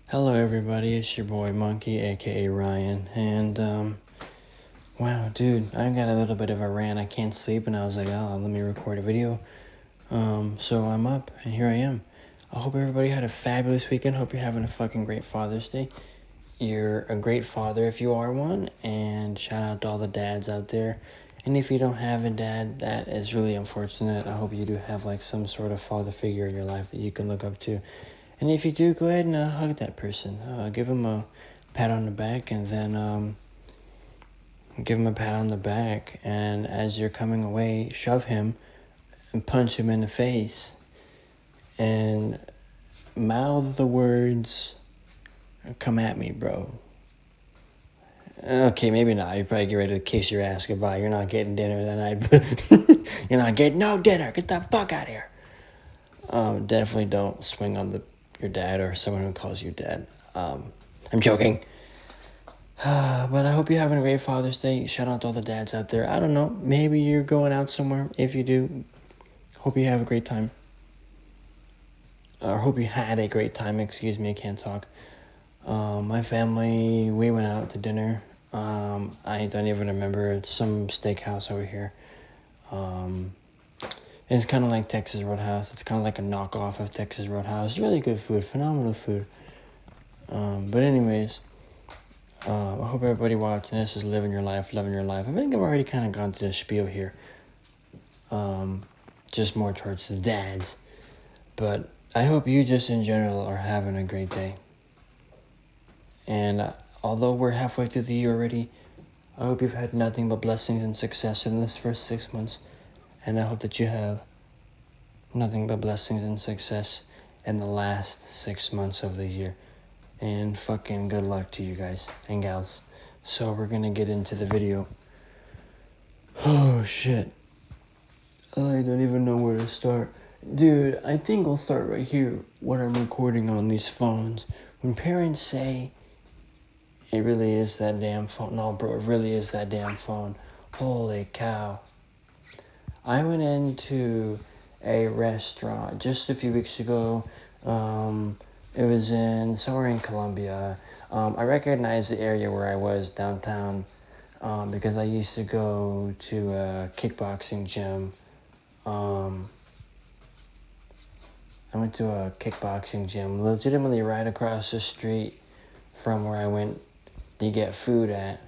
Hello everybody, it's your boy Mxnkey, aka Ryan, and wow dude, I got a little bit of a rant. I can't sleep and I was like, oh, let me record a video. So I'm up and here I am. I hope everybody had a fabulous weekend. Hope you're having a fucking great Father's Day. You're a great father if you are one, and shout out to all the dads out there. And if you don't have a dad, that is really unfortunate. I hope you do have like some sort of father figure in your life that you can look up to. And if you do, go ahead and hug that person. Give him a pat on the back, and then give him a pat on the back. And as you're coming away, shove him and punch him in the face. And mouth the words, "Come at me, bro." Okay, maybe not. You probably get ready to kiss your ass goodbye. You're not getting dinner that night. You're not getting no dinner. Get the fuck out of here. Definitely don't swing on your dad or someone who calls you dad. I'm joking. But I hope you're having a great Father's Day. Shout out to all the dads out there. I don't know. Maybe you're going out somewhere. If you do, hope you have a great time. Or hope you had a great time. Excuse me, I can't talk. My family, we went out to dinner. I don't even remember. It's some steakhouse over here. It's kind of like Texas Roadhouse. It's kind of like a knockoff of Texas Roadhouse. Really good food, phenomenal food. But anyways, I hope everybody watching this is living your life, loving your life. I think I've already kind of gone through the spiel here. Just more towards the dads. But I hope you just in general are having a great day. And although we're halfway through the year already, I hope you've had nothing but blessings and success in this first 6 months. And I hope that you have nothing but blessings and success in the last 6 months of the year. And fucking good luck to you guys and gals. So we're gonna get into the video. Oh shit. I don't even know where to start. Dude, I think I'll start right here when I'm recording on these phones. When parents say, it really is that damn phone. No, bro, it really is that damn phone. Holy cow. I went into a restaurant just a few weeks ago. It was somewhere in Colombia. I recognized the area where I was downtown because I used to go to a kickboxing gym. I went to a kickboxing gym legitimately right across the street from where I went to get food at.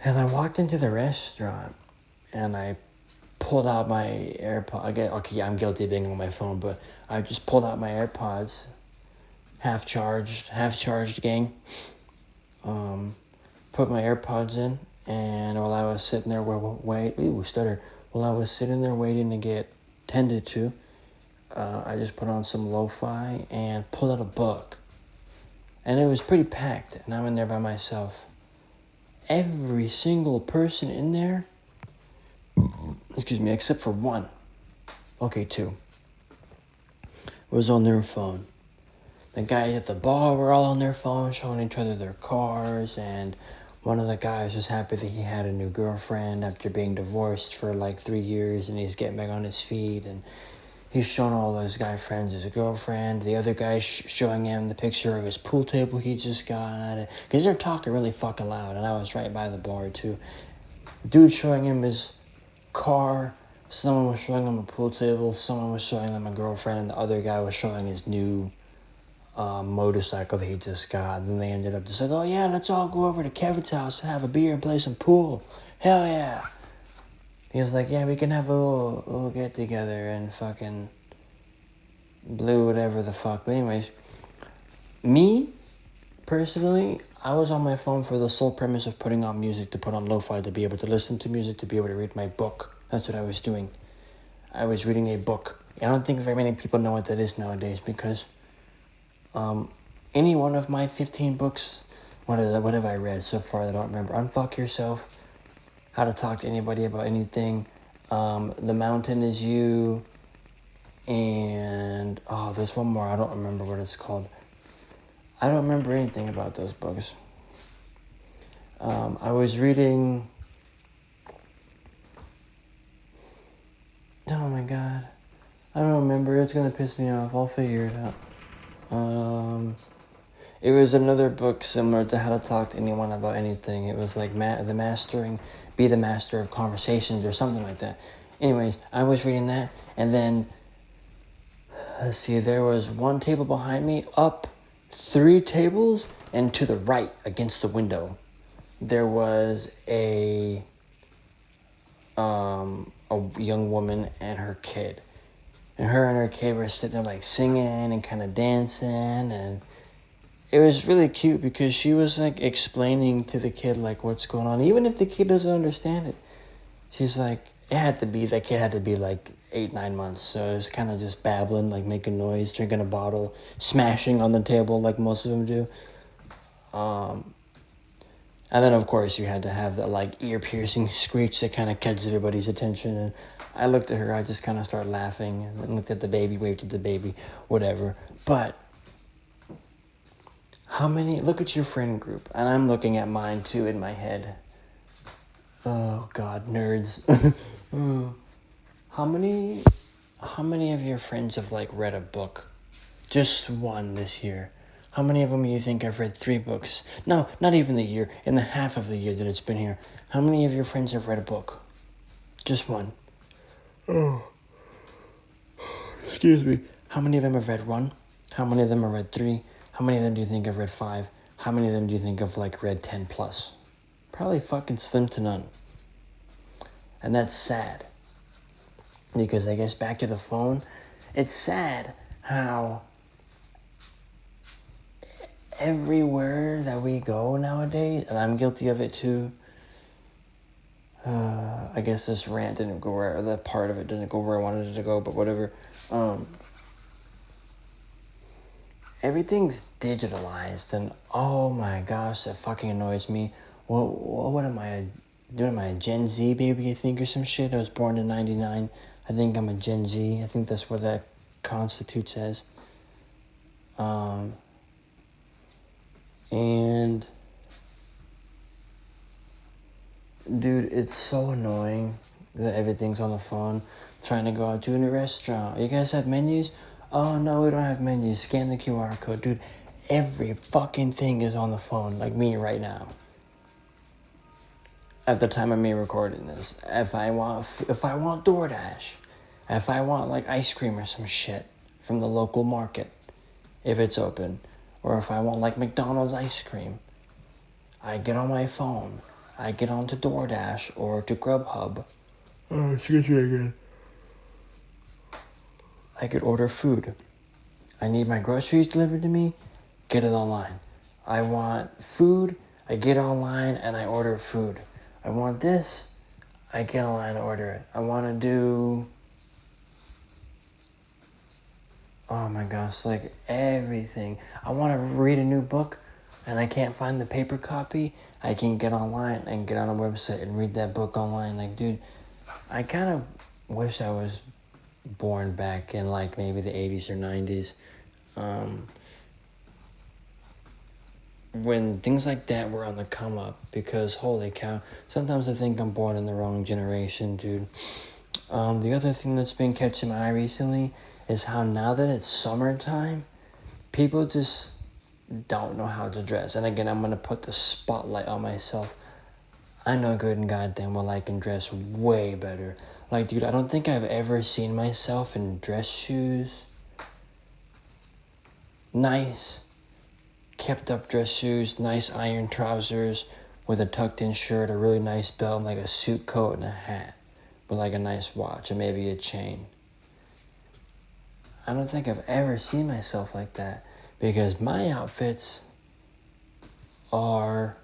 And I walked into the restaurant and I pulled out my AirPods. Okay, I'm guilty of being on my phone, but I just pulled out my AirPods, half charged, gang. Put my AirPods in, and while I was sitting there, While I was sitting there waiting to get tended to, I just put on some lo-fi and pulled out a book. And it was pretty packed, and I'm in there by myself. Every single person in there, excuse me, except for one, okay, two, was on their phone. The guys at the bar were all on their phone, showing each other their cars, and one of the guys was happy that he had a new girlfriend after being divorced for like 3 years, and he's getting back on his feet, and he's showing all his guy friends his girlfriend. The other guy's showing him the picture of his pool table he just got. Because they're talking really fucking loud, and I was right by the bar, too. Dude showing him his car. Someone was showing him a pool table. Someone was showing him a girlfriend, and the other guy was showing his new motorcycle that he just got. And then they ended up just like, oh, yeah, let's all go over to Kevin's house and have a beer and play some pool. Hell yeah. He was like, yeah, we can have a little get-together and fucking blue whatever the fuck. But anyways, me, personally, I was on my phone for the sole premise of putting on music, to put on lo-fi, to be able to listen to music, to be able to read my book. That's what I was doing. I was reading a book. I don't think very many people know what that is nowadays because any one of my 15 books, what have I read so far that I don't remember? Unfuck Yourself, How to Talk to Anybody About Anything, The Mountain Is You, and there's one more. I don't remember what it's called. I don't remember anything about those books. I was reading. Oh my god, I don't remember. It's gonna piss me off. I'll figure it out. It was another book similar to How to Talk to Anyone About Anything. It was like Be the Master of Conversations or something like that. Anyways, I was reading that, and then, let's see, there was one table behind me, up 3 tables, and to the right, against the window, there was a young woman and her kid. And her kid were sitting there like singing and kind of dancing, and it was really cute because she was like explaining to the kid like what's going on, even if the kid doesn't understand it. She's like, that kid had to be like 8-9 months, so it's kind of just babbling, like making noise, drinking a bottle, smashing on the table like most of them do. And then, of course, you had to have the, like, ear-piercing screech that kind of catches everybody's attention. And I looked at her, I just kind of started laughing, and then looked at the baby, waved at the baby, whatever. But look at your friend group. And I'm looking at mine, too, in my head. Oh, God, nerds. How many of your friends have, like, read a book? Just one this year. How many of them do you think have read 3 books? No, not even the year. In the half of the year that it's been here. How many of your friends have read a book? Just one. Oh. Excuse me. How many of them have read 1? How many of them have read 3? How many of them do you think have read 5? How many of them do you think have, like, read 10 plus? Probably fucking slim to none. And that's sad. Because I guess back to the phone, it's sad how everywhere that we go nowadays, and I'm guilty of it too. I guess this rant didn't go where, that part of it didn't go where I wanted it to go, but whatever. Everything's digitalized, and oh my gosh, that fucking annoys me. What am I doing? Am I a Gen Z baby, I think, or some shit? I was born in 99. I think I'm a Gen Z. I think that's what that constitutes as. And dude, it's so annoying that everything's on the phone. Trying to go out to a restaurant. You guys have menus? Oh no, we don't have menus. Scan the QR code. Dude, every fucking thing is on the phone, like me right now. At the time of me recording this. If I want DoorDash, if I want like ice cream or some shit from the local market, if it's open, or if I want like McDonald's ice cream, I get on my phone. I get onto DoorDash or to Grubhub. Oh, excuse me again. I could order food. I need my groceries delivered to me, get it online. I want food, I get online and I order food. I want this, I get online and order it. I want to do, oh my gosh, like everything. I want to read a new book and I can't find the paper copy. I can get online and get on a website and read that book online. Like, dude, I kind of wish I was born back in like maybe the 80s or 90s. When things like that were on the come up, because holy cow, sometimes I think I'm born in the wrong generation, dude. The other thing that's been catching my eye recently is how now that it's summertime, people just don't know how to dress. And again, I'm going to put the spotlight on myself. I know good and goddamn well I can dress way better. Like, dude, I don't think I've ever seen myself in dress shoes. Nice, kept up dress shoes, nice iron trousers with a tucked in shirt, a really nice belt, like a suit coat and a hat with like a nice watch and maybe a chain. I don't think I've ever seen myself like that, because my outfits are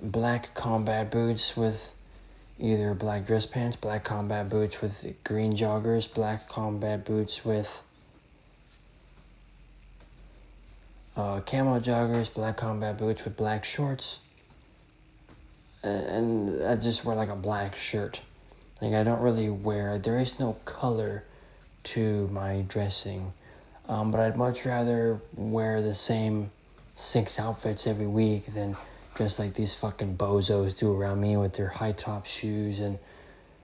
black combat boots with either black dress pants, black combat boots with green joggers, black combat boots with camo joggers, black combat boots with black shorts, and I just wear like a black shirt. Like, I don't really wear, there is no color to my dressing, but I'd much rather wear the same 6 outfits every week than dress like these fucking bozos do around me with their high top shoes and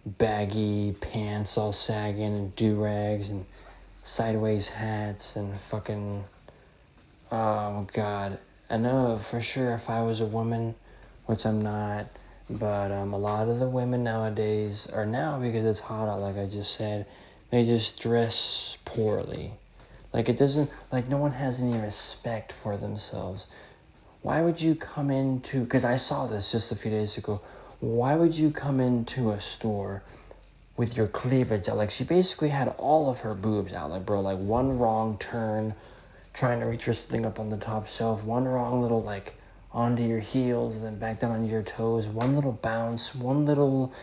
baggy pants all sagging and do-rags and sideways hats and fucking Oh, God. I know for sure if I was a woman, which I'm not, but a lot of the women nowadays, or now because it's hot out, like I just said, they just dress poorly. Like, it doesn't, like, no one has any respect for themselves. Why would you come into, because I saw this just a few days ago, why would you come into a store with your cleavage out? Like, she basically had all of her boobs out. Like, bro, like, one wrong turn, trying to reach your thing up on the top shelf, one wrong little, like, onto your heels, and then back down onto your toes, one little bounce, one little,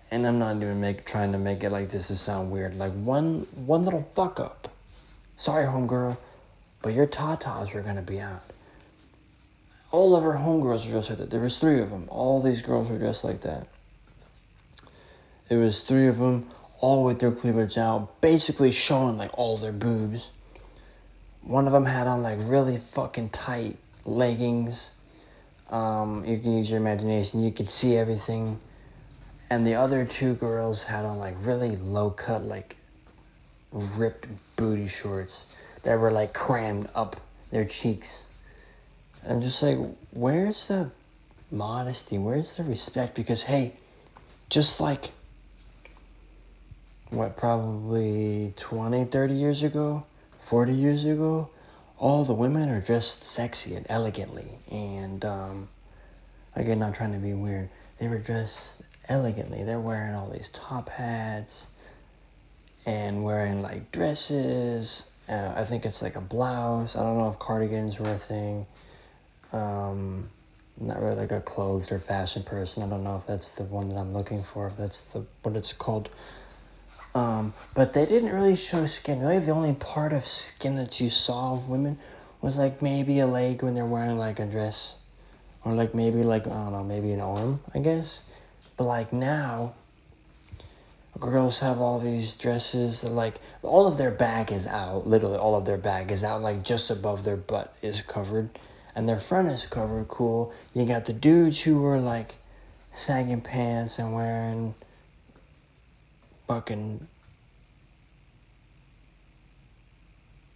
and I'm not even trying to make it like this to sound weird, like, one little fuck up. Sorry, homegirl, but your tatas were gonna be out. All of her homegirls were dressed like that. There was 3 of them. All these girls were dressed like that. It was 3 of them, all with their cleavage out, basically showing like all their boobs. One of them had on like really fucking tight leggings. You can use your imagination. You could see everything. And the other 2 girls had on like really low cut, like ripped booty shorts that were like crammed up their cheeks. I'm just like, where's the modesty? Where's the respect? Because, hey, just like, probably 20, 30 years ago, 40 years ago, all the women are dressed sexy and elegantly. And, again, not trying to be weird. They were dressed elegantly. They're wearing all these top hats and wearing, like, dresses. I think it's like a blouse. I don't know if cardigans were a thing. Not really like a clothes or fashion person. I don't know if that's the one that I'm looking for, if that's what it's called. But they didn't really show skin. Really, the only part of skin that you saw of women was like maybe a leg when they're wearing like a dress. Or like maybe like, I don't know, maybe an arm, I guess. But like now, girls have all these dresses that like, all of their back is out. Literally all of their back is out. Like just above their butt is covered. And their front is covered, cool. You got the dudes who were like sagging pants and wearing fucking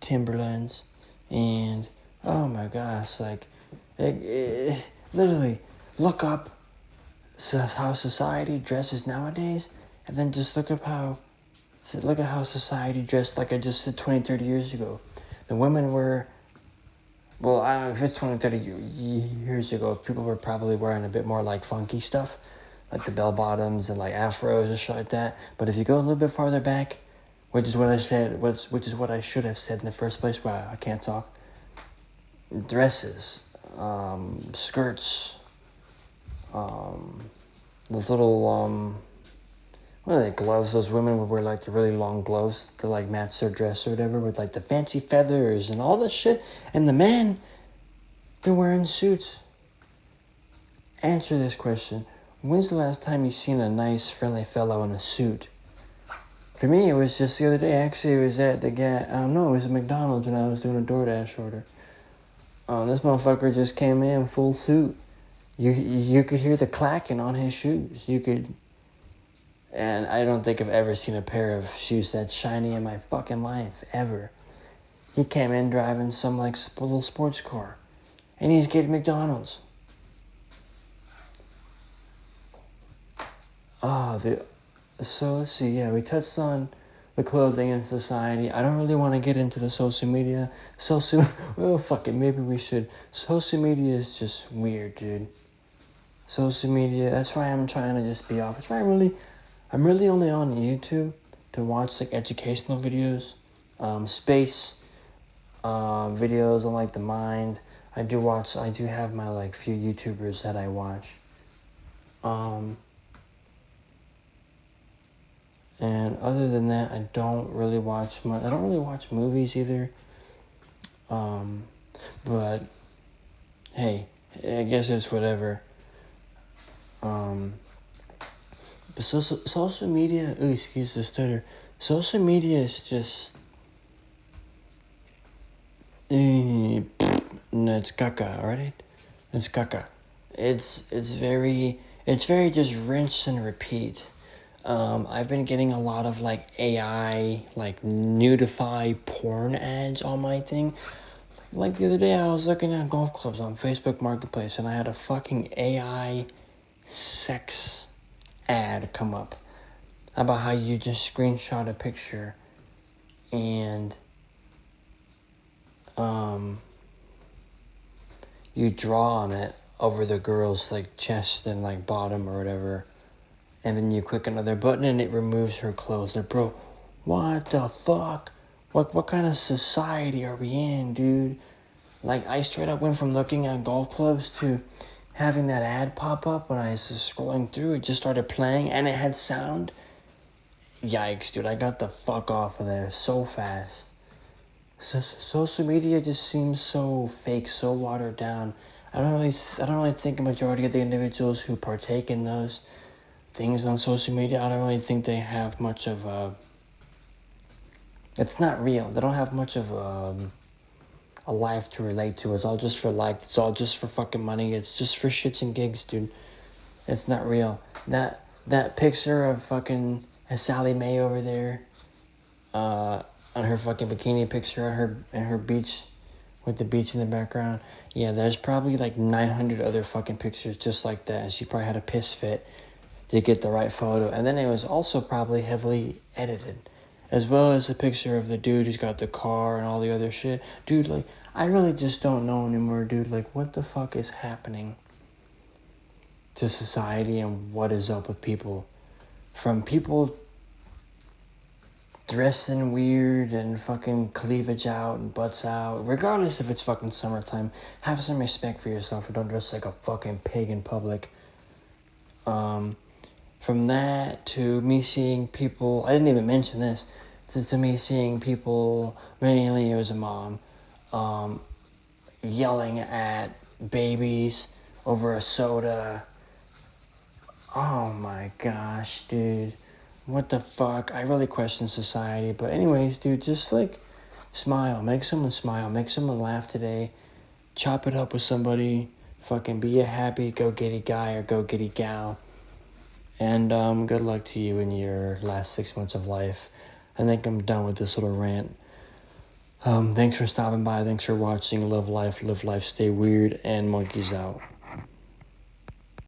Timberlands. And oh my gosh, like literally look up how society dresses nowadays, and then just look at how society dressed, like I just said, 20, 30 years ago. The women were, well, if it's 20, 30 years ago, people were probably wearing a bit more like funky stuff, like the bell bottoms and like afros and shit like that. But if you go a little bit farther back, which is what I said, which is what I should have said in the first place, wow, I can't talk. Dresses, skirts, those little, what are they, gloves? Those women would wear like the really long gloves to like match their dress or whatever, with like the fancy feathers and all this shit. And the men, they're wearing suits. Answer this question. When's the last time you seen a nice, friendly fellow in a suit? For me, it was just the other day. Actually, it was at the it was at McDonald's when I was doing a DoorDash order. This motherfucker just came in full suit. You could hear the clacking on his shoes. And I don't think I've ever seen a pair of shoes that shiny in my fucking life, ever. He came in driving some like little sports car, and he's getting McDonald's. So let's see, yeah, we touched on the clothing in society. I don't really want to get into the social media. Well, fuck it, maybe we should. Social media is just weird, dude. Social media, that's why I'm trying to just be off. That's why I'm really only on YouTube to watch like educational videos, space, videos on like the mind. I do have my like few YouTubers that I watch. And other than that, I don't really watch much. I don't really watch movies either. But hey, I guess it's whatever. But social media, excuse the stutter. Social media is just, no, it's caca, alright? It's caca. It's very just rinse and repeat. I've been getting a lot of like AI, like nudify porn ads on my thing. Like the other day, I was looking at golf clubs on Facebook Marketplace, and I had a fucking AI sex ad come up about how you just screenshot a picture and you draw on it over the girl's like chest and like bottom or whatever, and then you click another button and it removes her clothes. Like, bro, what the fuck? What kind of society are we in, dude? Like, I straight up went from looking at golf clubs to having that ad pop up when I was scrolling through. It just started playing and it had sound. Yikes, dude, I got the fuck off of there so fast. Social media just seems so fake, so watered down. I don't really think a majority of the individuals who partake in those things on social media, I don't really think they have much of a... It's not real. They don't have much of a life to relate to. It's all just for likes. It's all just for fucking money. It's just for shits and gigs, dude. It's not real. That picture of fucking Sally Mae over there, on her fucking bikini picture on her beach, with the beach in the background. Yeah, there's probably like 900 other fucking pictures just like that. She probably had a piss fit to get the right photo. And then it was also probably heavily edited, as well as a picture of the dude who's got the car and all the other shit. Dude, like, I really just don't know anymore, dude. Like, what the fuck is happening to society and what is up with people? From people dressing weird and fucking cleavage out and butts out, regardless if it's fucking summertime, have some respect for yourself and don't dress like a fucking pig in public. From that to me seeing people, I didn't even mention this, to me seeing people, mainly it was a mom, yelling at babies over a soda. Oh my gosh, dude. What the fuck? I really question society. But anyways, dude, just like smile. Make someone laugh today. Chop it up with somebody. Fucking be a happy go-getty guy or go-getty gal. And good luck to you in your last 6 months of life. I think I'm done with this little rant. Thanks for stopping by. Thanks for watching. Live life, stay weird, and monkeys out.